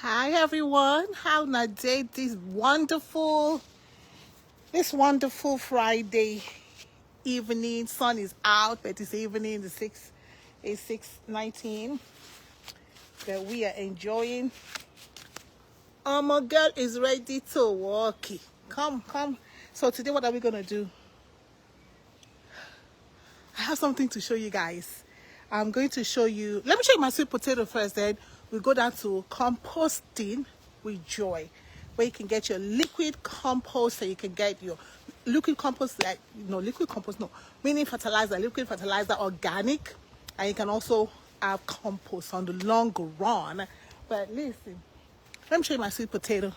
Hi everyone, how na day this wonderful Friday evening. Sun is out, but it's evening. It's 6:19 that we are enjoying. My girl is ready to walk. Come. So today what are we gonna do? I have something to show you guys. I'm going to show you. Let me show you my sweet potato first. Then we go down to composting with joy, where you can get your liquid compost, and you can get your liquid compost, meaning fertilizer, liquid fertilizer, organic, and you can also have compost on the long run. But listen, let me show you my sweet potato.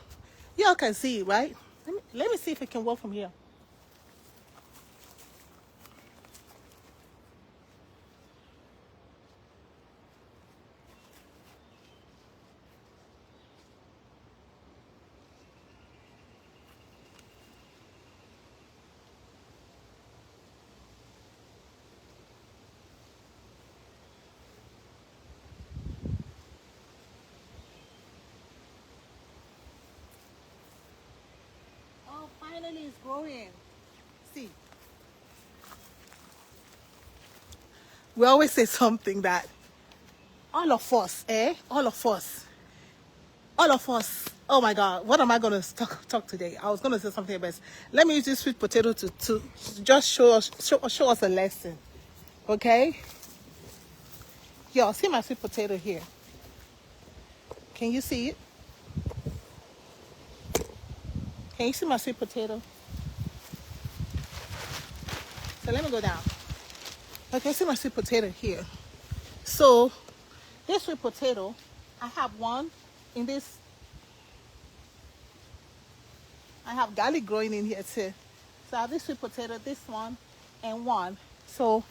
Y'all can see it, right? Let me see if it can work from here. Oh, finally it's growing. See, we always say something that all of us, oh my God, what am I going to talk today? I was going to say something else. Let me use this sweet potato to just show us a lesson, okay? Y'all, see my sweet potato here. Can you see it? Can you see my sweet potato? So let me go down. Okay, see my sweet potato here. So this sweet potato, I have one in this. I have garlic growing in here too. So I have this sweet potato, this one, and one. So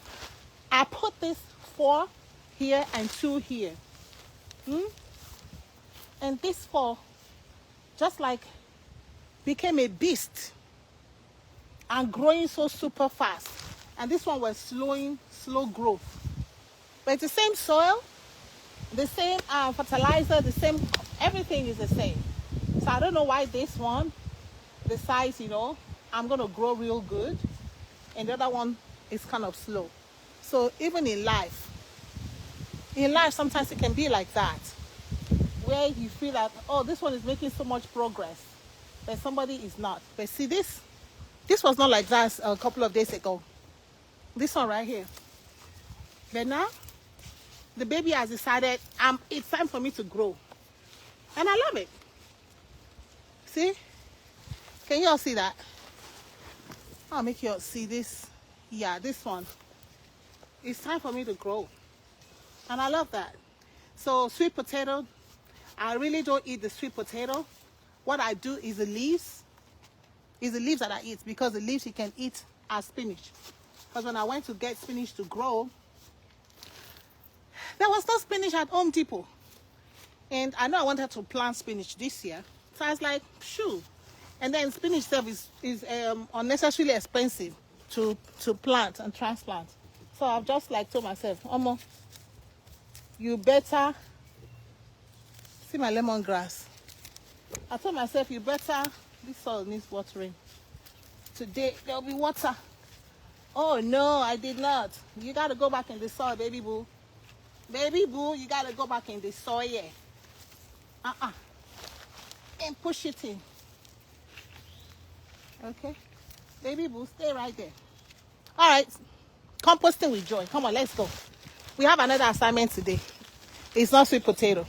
I put this 4 here and 2 here. And this 4 just like became a beast and growing so super fast. And this one was slow growth. But it's the same soil, the same fertilizer, the same, everything is the same. So I don't know why this one, the size, I'm going to grow real good. And the other one is kind of slow. So even in life sometimes it can be like that, where you feel that, oh, this one is making so much progress, but somebody is not. But see, this was not like that a couple of days ago. This one right here. But now, the baby has decided it's time for me to grow. And I love it. See? Can you all see that? I'll make you all see this. Yeah, this one. It's time for me to grow. And I love that. So sweet potato, I really don't eat the sweet potato. What I do is the leaves. It's the leaves that I eat, because the leaves you can eat as spinach. Because when I went to get spinach to grow, there was no spinach at Home Depot. And I know I wanted to plant spinach this year. So I was like, shoo. And then spinach itself is unnecessarily expensive to plant and transplant. So I've just like told myself, Omo, you better, see my lemongrass. I told myself, you better, this soil needs watering. Today, there'll be water. Oh no, I did not. You got to go back in the soil, baby boo. Baby boo, you got to go back in the soil. And push it in. Okay? Baby boo, stay right there. All right. Composting with joy. Come on, let's go. We have another assignment today. It's not sweet potato.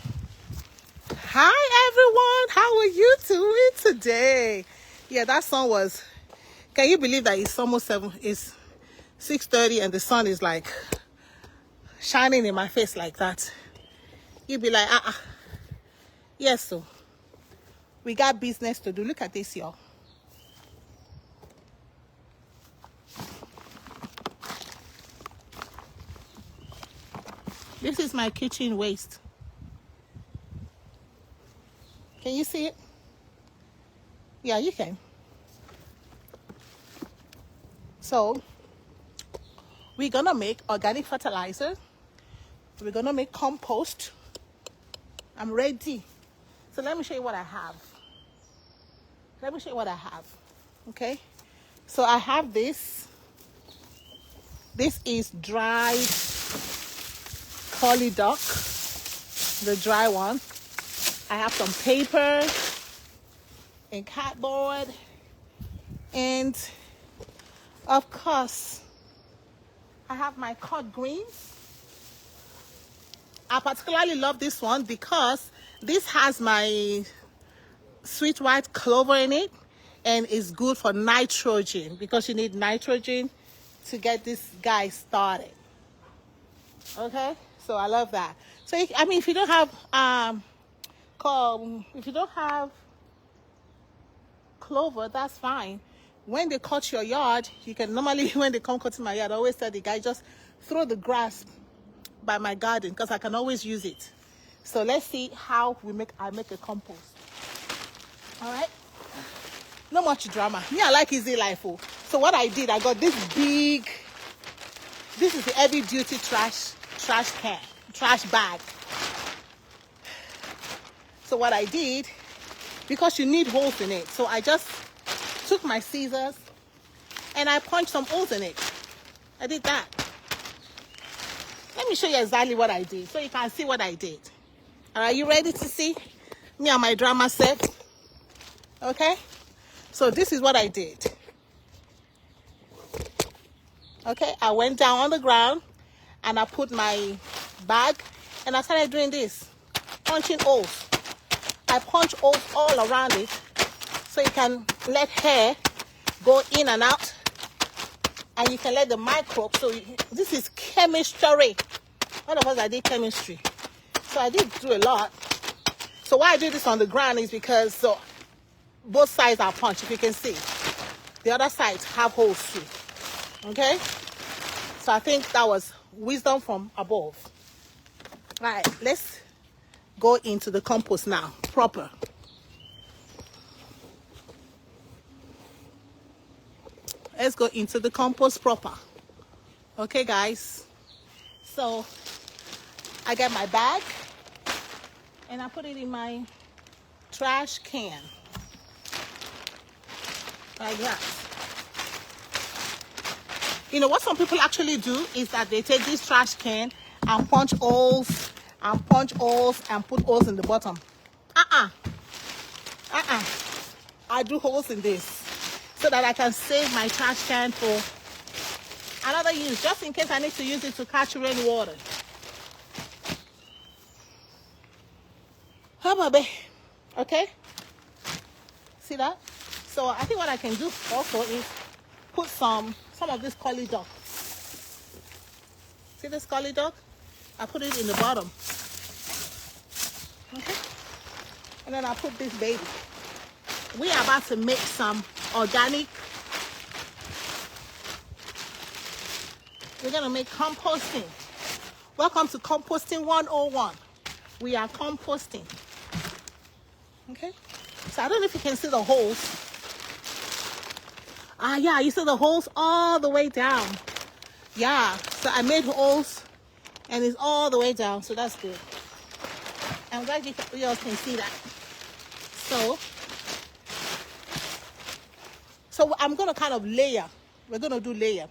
Hi, everyone. How are you doing today? Yeah, that sun was... Can you believe that it's almost 7? It's 6:30 and the sun is like shining in my face like that. You'd be like, Yes, so we got business to do. Look at this, y'all. This is my kitchen waste. Can you see it? Yeah, you can. So we're gonna make organic fertilizer. We're gonna make compost. I'm ready. So let me show you what I have. Let me show you what I have. Okay. So I have this. This is dried curly duck, the dry one. I have some paper and cardboard, and of course I have my cut greens. I particularly love this one because this has my sweet white clover in it, and it's good for nitrogen because you need nitrogen to get this guy started. Okay, so I love that. So I mean, if you don't have clover, that's fine. When they cut your yard, you can normally when they come cutting my yard, I always tell the guy just throw the grass by my garden because I can always use it. So let's see how I make a compost. All right, no much drama. Me, I like easy life. Oh. So what I did, I got this big. This is the heavy duty trash bag. So what I did, because you need holes in it, so I just took my scissors and I punched some holes in it. I did that. Let me show you exactly what I did so you can see what I did. Are you ready to see me and my drama set? Okay, so this is what I did. Okay, I went down on the ground and I put my bag and I started doing this, punching holes. I punch holes all around it so you can let hair go in and out, and you can let the microbes. So this is chemistry. One of us, I did chemistry, so I did do a lot. So why I do this on the ground is because so both sides are punched. If you can see, the other sides have holes too. Okay, so I think that was wisdom from above. Right, let's go into the compost now, proper. Let's go into the compost proper. Okay, guys. So I get my bag and I put it in my trash can. Like that. You know what some people actually do is that they take this trash can and punch holes and put holes in the bottom. I do holes in this so that I can save my trash can for another use, just in case I need to use it to catch rainwater. How about okay? See that? So I think what I can do also is put some of this curly duck. See this curly duck? I put it in the bottom. Okay? And then I put this baby. We are about to make some organic. We're going to make composting. Welcome to Composting 101. We are composting. Okay? So I don't know if you can see the holes. Yeah, you see the holes all the way down. Yeah, so I made holes and it's all the way down, so that's good. I'm glad you all can see that. So I'm going to kind of layer. We're going to do layer.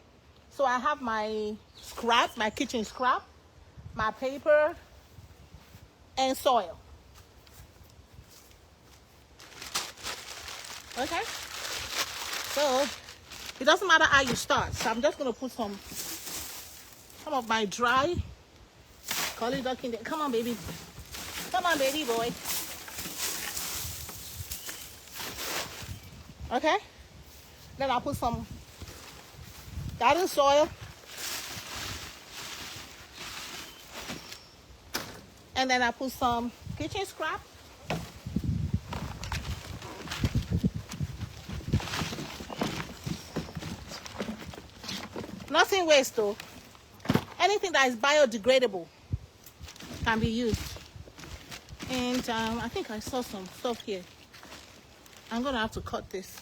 So I have my scrap, my kitchen scrap, my paper, and soil. Okay? So it doesn't matter how you start. So I'm just going to put some of my dry curly duck in there. Come on, baby. Come on, baby boy. Okay? Then I'll put some garden soil. And then I put some kitchen scrap. Nothing waste though. Anything that is biodegradable can be used. And I think I saw some stuff here. I'm gonna have to cut this.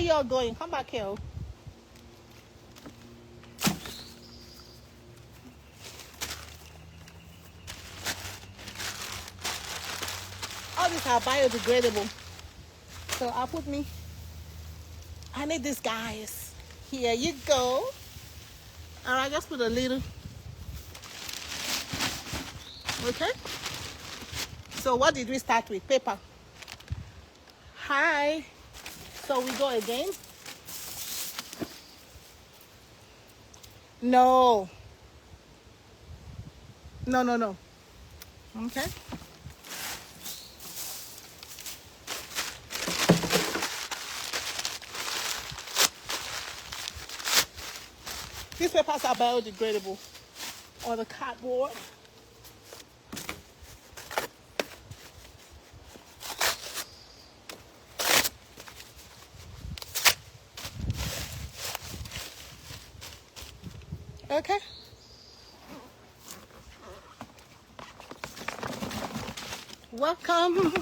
you all going? Come back here. All these are biodegradable. So I need these guys. Here you go. All right, just put a little. Okay. So what did we start with? Paper. Hi. So we go again. No. No. Okay. These papers are biodegradable, or the cardboard. Okay. Welcome.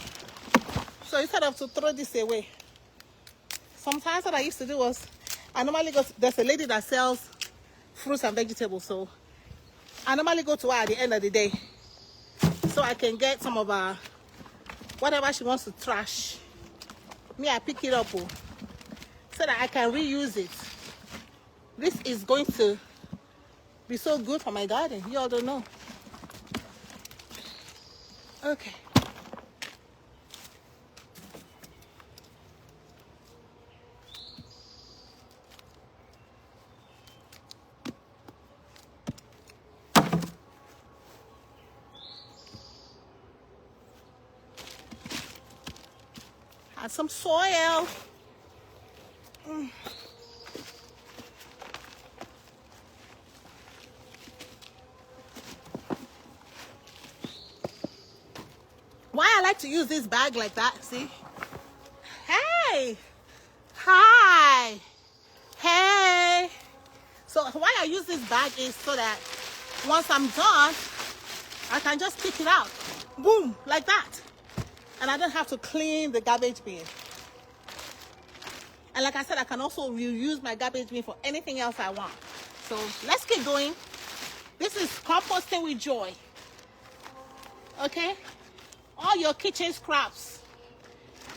So instead of to throw this away, sometimes what I used to do was, I normally go to, there's a lady that sells fruits and vegetables, so I normally go to her at the end of the day so I can get some of her whatever she wants to trash. Me, I pick it up so that I can reuse it. This is going to be so good for my garden. You all don't know. Okay. Add some soil. Why I like to use this bag like that, see? Hey! Hi! Hey! So why I use this bag is so that once I'm done, I can just pick it out. Boom! Like that. And I don't have to clean the garbage bin. And like I said, I can also reuse my garbage bin for anything else I want. So let's keep going. This is composting with joy. Okay? All your kitchen scraps.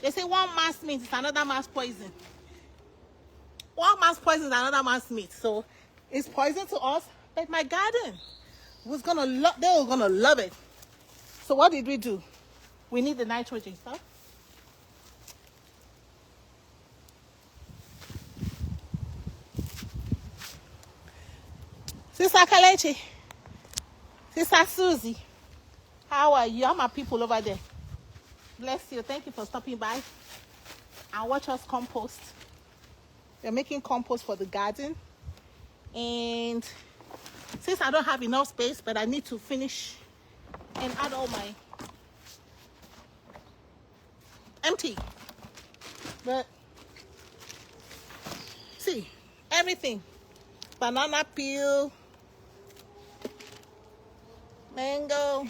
They say one man's meat is another man's poison. One man's poison is another man's meat. So it's poison to us, but my garden was gonna they were gonna love it. So what did we do? We need the nitrogen stuff. Sister Kalechi, Sister Susie, how are you? How are my people over there? Bless you. Thank you for stopping by and watch us compost. We're making compost for the garden. And since I don't have enough space, but I need to finish and add all my empty. But see, everything. Banana peel, mango.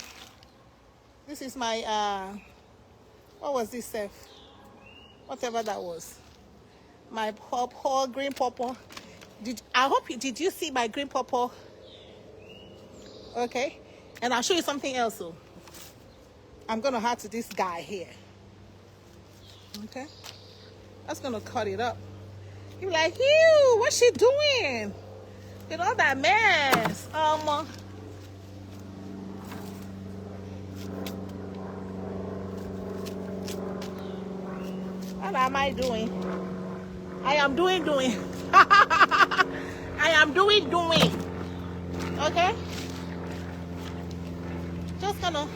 This is my what was this stuff? Whatever that was. My pawpaw, green pawpaw. Did you see my green pawpaw? Okay. And I'll show you something else though. I'm gonna add to this guy here. Okay. That's gonna cut it up. You're like, ew, what's she doing? With all that mess. What am I doing? I am doing. I am doing. Okay? Just gonna.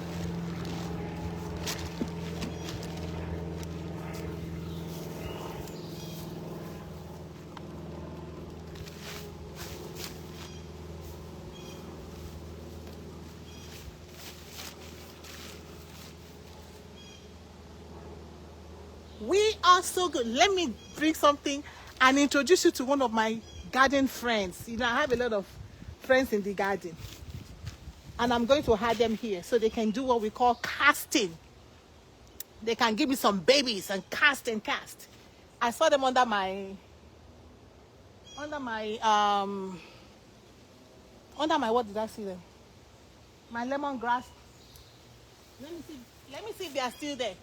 We are so good. Let me bring something and introduce you to one of my garden friends. You know, I have a lot of friends in the garden. And I'm going to have them here so they can do what we call casting. They can give me some babies and cast. I saw them under my what did I see them? My lemongrass. Let me see if they are still there.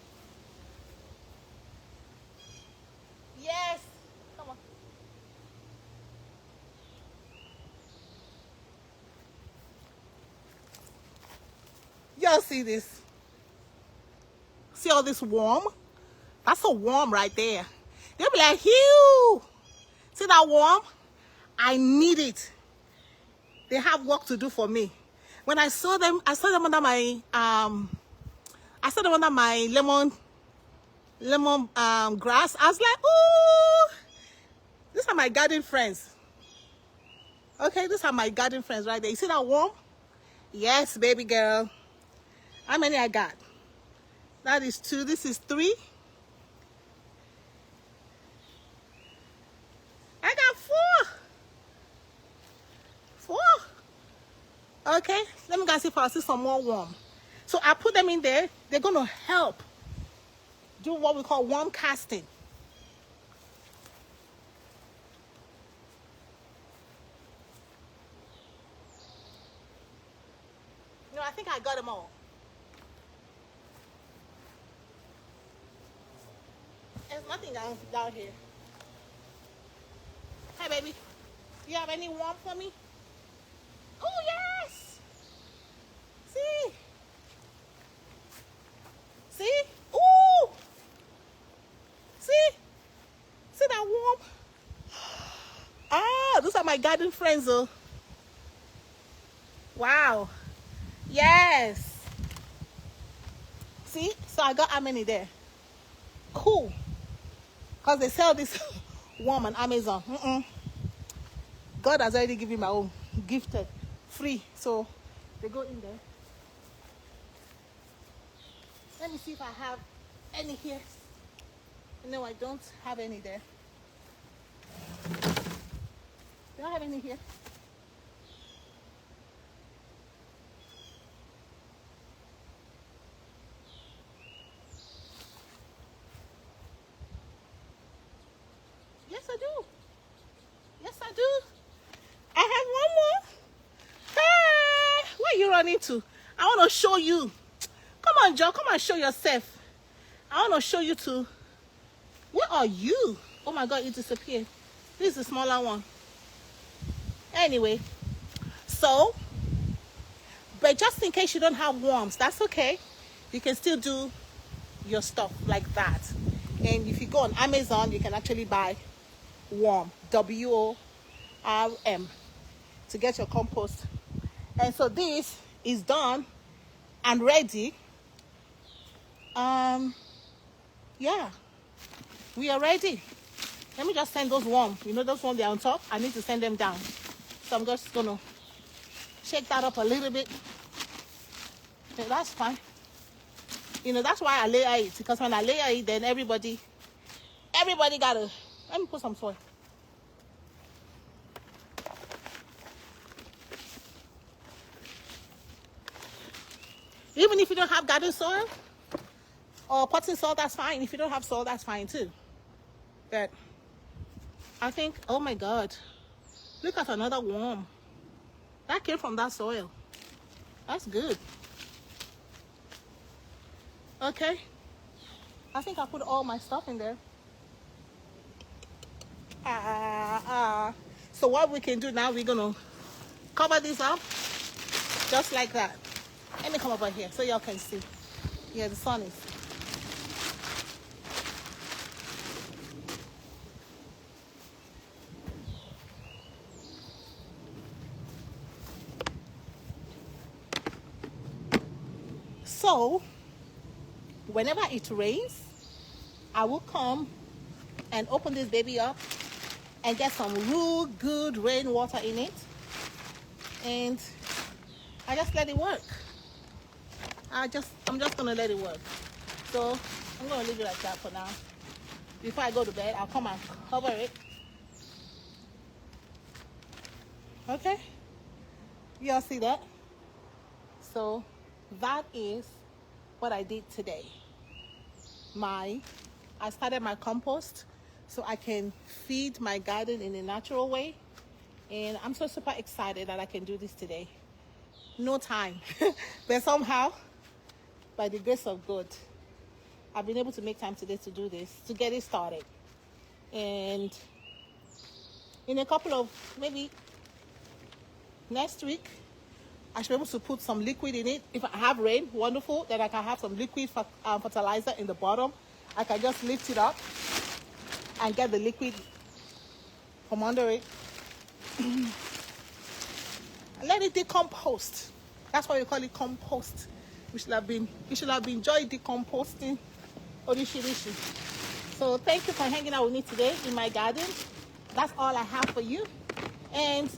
Yes. Come on. Y'all see this? See all this worm? That's a worm right there. They'll be like, "Hugh, see that worm? I need it." They have work to do for me. When I saw them under my lemon grass. I was like, "Ooh, these are my garden friends." Okay, these are my garden friends right there. You see that worm? Yes, baby girl. How many I got? That is 2. This is 3. I got 4. 4. Okay, let me go see if I see some more worm. So I put them in there. They're going to help do what we call worm casting. No, I think I got them all. There's nothing down here. Hi, baby. Do you have any worm for me? Oh, yes. See? See? Ooh. See? See that worm? Ah, those are my garden friends, though. Wow. Yes. See? So I got how many there? Cool. Because they sell this worm on Amazon. God has already given my own. Gifted. Free. So they go in there. Let me see if I have any here. No, I don't have any there. Do I have any here? Yes, I do. Yes, I do. I have one more. Hey, where are you running to? I want to show you. Come on, Joe. Come and show yourself. I want to show you too. Where are you? Oh my God, it disappeared. This is the smaller one. Anyway, so, but just in case you don't have worms, that's okay. You can still do your stuff like that. And if you go on Amazon, you can actually buy worm, WORM, to get your compost. And so this is done and ready. Yeah, we are ready. Let me just send those worms. You know those ones they're on top? I need to send them down. So I'm just gonna shake that up a little bit. Okay, that's fine. You know, that's why I layer it, because when I layer it, then everybody gotta, let me put some soil. Even if you don't have garden soil or potting soil, that's fine. If you don't have soil, that's fine too. But I think, oh my God, look at another worm. That came from that soil. That's good. Okay. I think I put all my stuff in there. So what we can do now, we're gonna cover this up just like that. Let me come over here so y'all can see. Yeah, the sun is. So whenever it rains, I will come and open this baby up and get some real good rainwater in it, and I just let it work. I'm just gonna let it work. So I'm gonna leave it like that for now. Before I go to bed, I'll come and cover it. Okay, y'all see that? So that is what I did today. I started my compost. so I can feed my garden in a natural way. And I'm so super excited that I can do this today. No time, but somehow, by the grace of God, I've been able to make time today to do this, to get it started. And in a couple of, maybe next week, I should be able to put some liquid in it. If I have rain, wonderful. Then I can have some liquid fertilizer in the bottom. I can just lift it up and get the liquid from under it. Let it decompose. That's why we call it compost. We should have been joy decomposting. Orishi. So thank you for hanging out with me today in my garden. That's all I have for you. And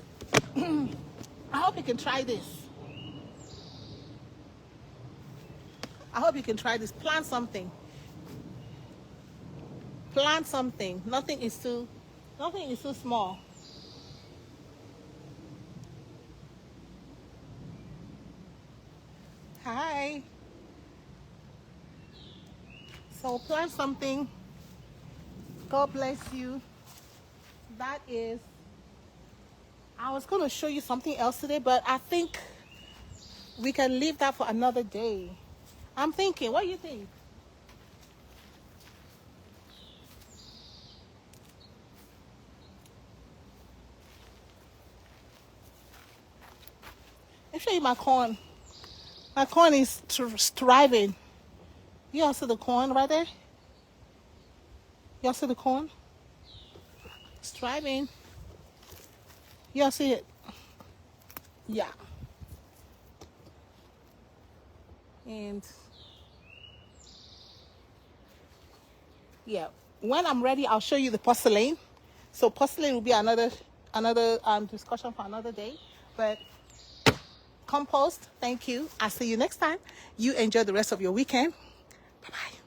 I hope you can try this. I hope you can try this. Plant something. Plant something. Nothing is too small. Hi. So plant something. God bless you. That is, I was going to show you something else today, but I think we can leave that for another day. I'm thinking, what do you think? Let me show you my corn. My corn is thriving. You all see the corn right there? You all see the corn? It's thriving. You all see it? Yeah. And yeah, when I'm ready, I'll show you the porcelain. So porcelain will be another discussion for another day. But compost, thank you. I'll see you next time. You enjoy the rest of your weekend. Bye-bye.